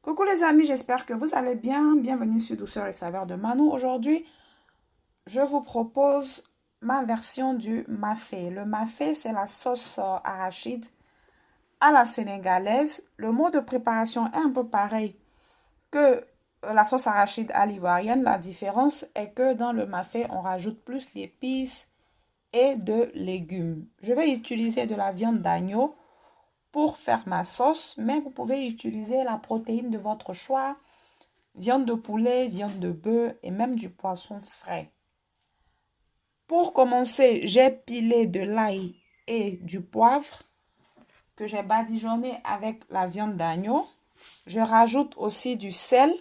Coucou les amis, j'espère que vous allez bien. Bienvenue sur Douceur et Saveur de Manou. Aujourd'hui, je vous propose ma version du mafé. Le mafé, c'est la sauce arachide à la sénégalaise. Le mode de préparation est un peu pareil que la sauce arachide à l'ivoirienne. La différence est que dans le mafé, on rajoute plus d'épices et de légumes. Je vais utiliser de la viande d'agneau pour faire ma sauce, mais vous pouvez utiliser la protéine de votre choix, viande de poulet, viande de bœuf et même du poisson frais. Pour commencer, j'ai pilé de l'ail et du poivre que j'ai badigeonné avec la viande d'agneau. Je rajoute aussi du sel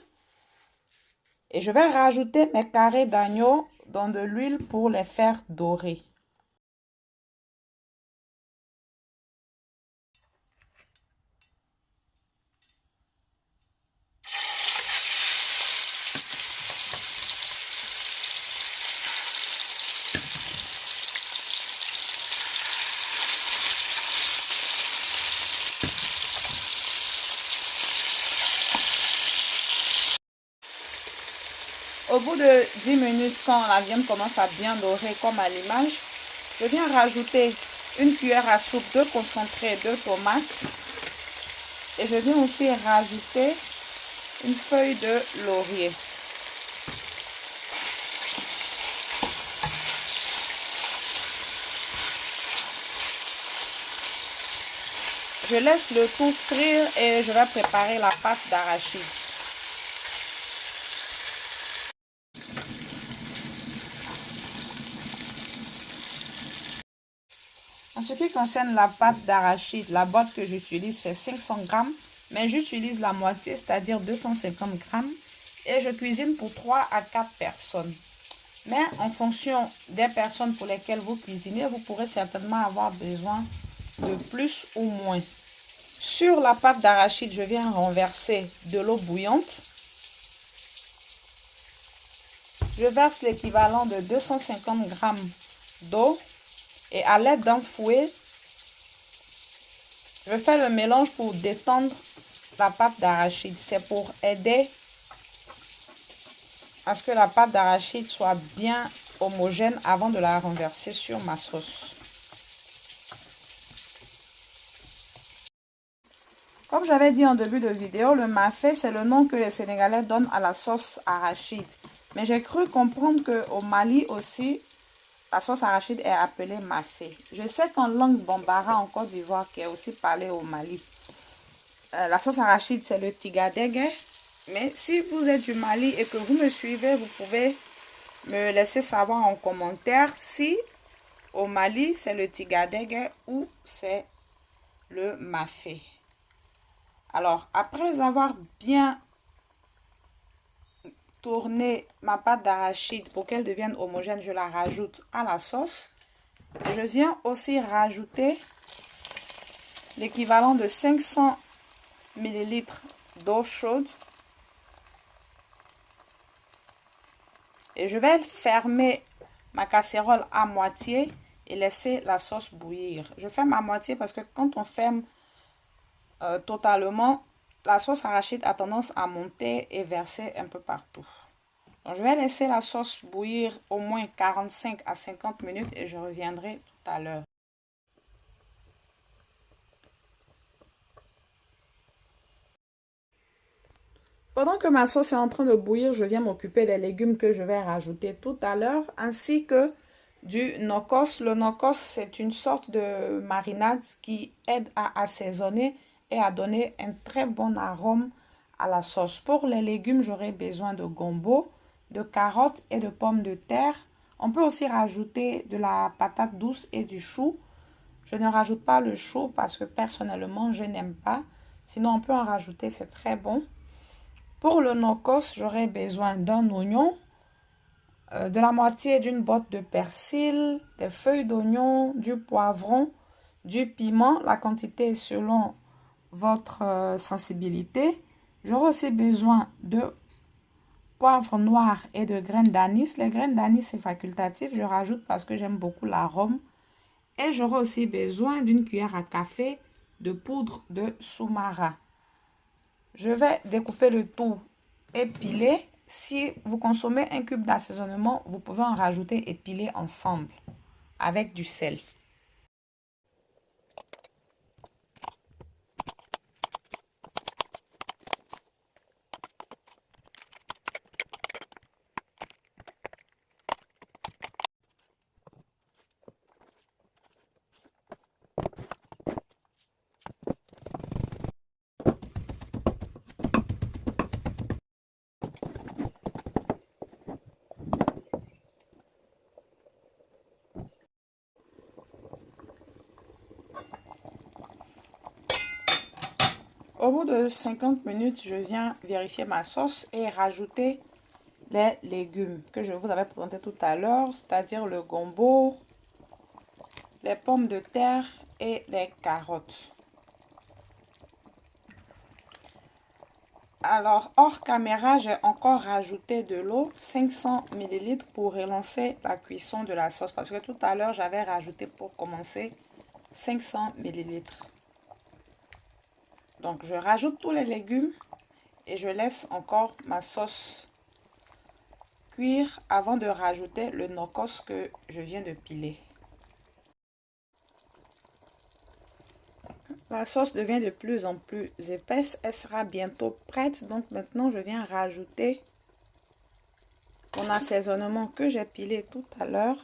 et je vais rajouter mes carrés d'agneau dans de l'huile pour les faire dorer. Au bout de 10 minutes, quand la viande commence à bien dorer comme à l'image, je viens rajouter une cuillère à soupe de concentré de tomates et je viens aussi rajouter une feuille de laurier. Je laisse le tout frire et je vais préparer la pâte d'arachide. En ce qui concerne la pâte d'arachide, la boîte que j'utilise fait 500 grammes, mais j'utilise la moitié, c'est-à-dire 250 grammes, et je cuisine pour 3 à 4 personnes. Mais en fonction des personnes pour lesquelles vous cuisinez, vous pourrez certainement avoir besoin de plus ou moins. Sur la pâte d'arachide, je viens renverser de l'eau bouillante. Je verse l'équivalent de 250 grammes d'eau et à l'aide d'un fouet, je fais le mélange pour détendre la pâte d'arachide. C'est pour aider à ce que la pâte d'arachide soit bien homogène avant de la renverser sur ma sauce. Comme j'avais dit en début de vidéo, le mafé, c'est le nom que les Sénégalais donnent à la sauce arachide. Mais j'ai cru comprendre qu'au Mali aussi, la sauce arachide est appelée mafé. Je sais qu'en langue bambara en Côte d'Ivoire, qui est aussi parlée au Mali, la sauce arachide, c'est le tigadege. Mais si vous êtes du Mali et que vous me suivez, vous pouvez me laisser savoir en commentaire si au Mali, c'est le tigadege ou c'est le mafé. Alors, après avoir bien tourné ma pâte d'arachide pour qu'elle devienne homogène, je la rajoute à la sauce. Je viens aussi rajouter l'équivalent de 500 ml d'eau chaude. Et je vais fermer ma casserole à moitié et laisser la sauce bouillir. Je ferme à moitié parce que quand on ferme totalement, la sauce arachide a tendance à monter et verser un peu partout. Donc, je vais laisser la sauce bouillir au moins 45 à 50 minutes et je reviendrai tout à l'heure. Pendant que ma sauce est en train de bouillir, je viens m'occuper des légumes que je vais rajouter tout à l'heure, ainsi que du nokos. Le nokos, c'est une sorte de marinade qui aide à assaisonner et à donner un très bon arôme à la sauce. Pour les légumes, j'aurai besoin de gombo, de carottes et de pommes de terre. On peut aussi rajouter de la patate douce et du chou. Je ne rajoute pas le chou parce que personnellement, je n'aime pas. Sinon, on peut en rajouter, c'est très bon. Pour le nokos, j'aurai besoin d'un oignon, de la moitié d'une botte de persil, des feuilles d'oignon, du poivron, du piment. La quantité est selon votre sensibilité. J'aurai aussi besoin de poivre noir et de graines d'anis. Les graines d'anis, c'est facultatif. Je rajoute parce que j'aime beaucoup l'arôme. Et j'aurai aussi besoin d'une cuillère à café de poudre de soumara. Je vais découper le tout et piler. Si vous consommez un cube d'assaisonnement, vous pouvez en rajouter et piler ensemble avec du sel. Au bout de 50 minutes, je viens vérifier ma sauce et rajouter les légumes que je vous avais présenté tout à l'heure, c'est-à-dire le gombo, les pommes de terre et les carottes. Alors, hors caméra, j'ai encore rajouté de l'eau, 500 ml pour relancer la cuisson de la sauce. Parce que tout à l'heure, j'avais rajouté pour commencer 500 ml. Donc, je rajoute tous les légumes et je laisse encore ma sauce cuire avant de rajouter le nokos que je viens de piler. La sauce devient de plus en plus épaisse. Elle sera bientôt prête. Donc maintenant, je viens rajouter mon assaisonnement que j'ai pilé tout à l'heure.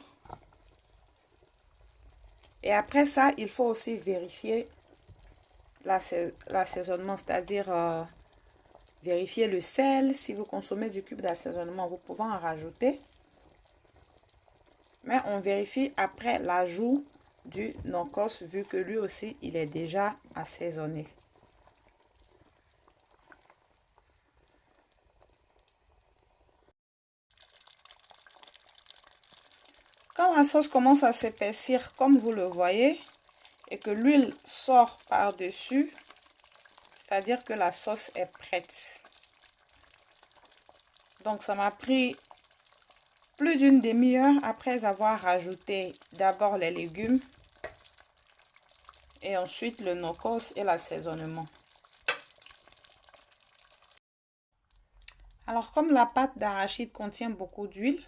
Et après ça, il faut aussi vérifier l'assaisonnement, c'est-à-dire vérifier le sel. Si vous consommez du cube d'assaisonnement, vous pouvez en rajouter. Mais on vérifie après l'ajout du nokos vu que lui aussi, il est déjà assaisonné. Quand la sauce commence à s'épaissir comme vous le voyez et que l'huile sort par-dessus, c'est-à-dire que la sauce est prête. Donc ça m'a pris plus d'une demi-heure après avoir rajouté d'abord les légumes et ensuite le nokos et l'assaisonnement. Alors comme la pâte d'arachide contient beaucoup d'huile,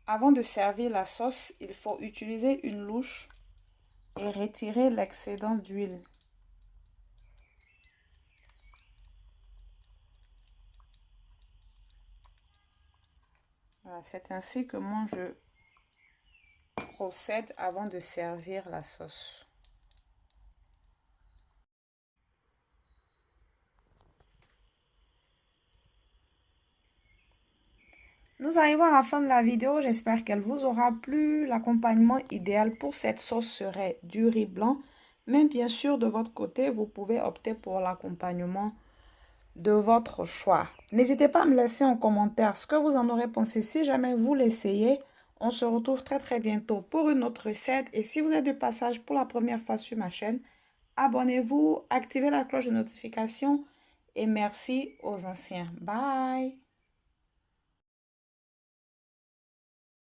avant de servir la sauce, il faut utiliser une louche et retirer l'excédent d'huile. Voilà, c'est ainsi que moi je procède avant de servir la sauce. Nous arrivons à la fin de la vidéo, j'espère qu'elle vous aura plu. L'accompagnement idéal pour cette sauce serait du riz blanc. Mais bien sûr, de votre côté, vous pouvez opter pour l'accompagnement de votre choix. N'hésitez pas à me laisser en commentaire ce que vous en aurez pensé si jamais vous l'essayez. On se retrouve très bientôt pour une autre recette. Et si vous êtes de passage pour la première fois sur ma chaîne, abonnez-vous, activez la cloche de notification et merci aux anciens. Bye!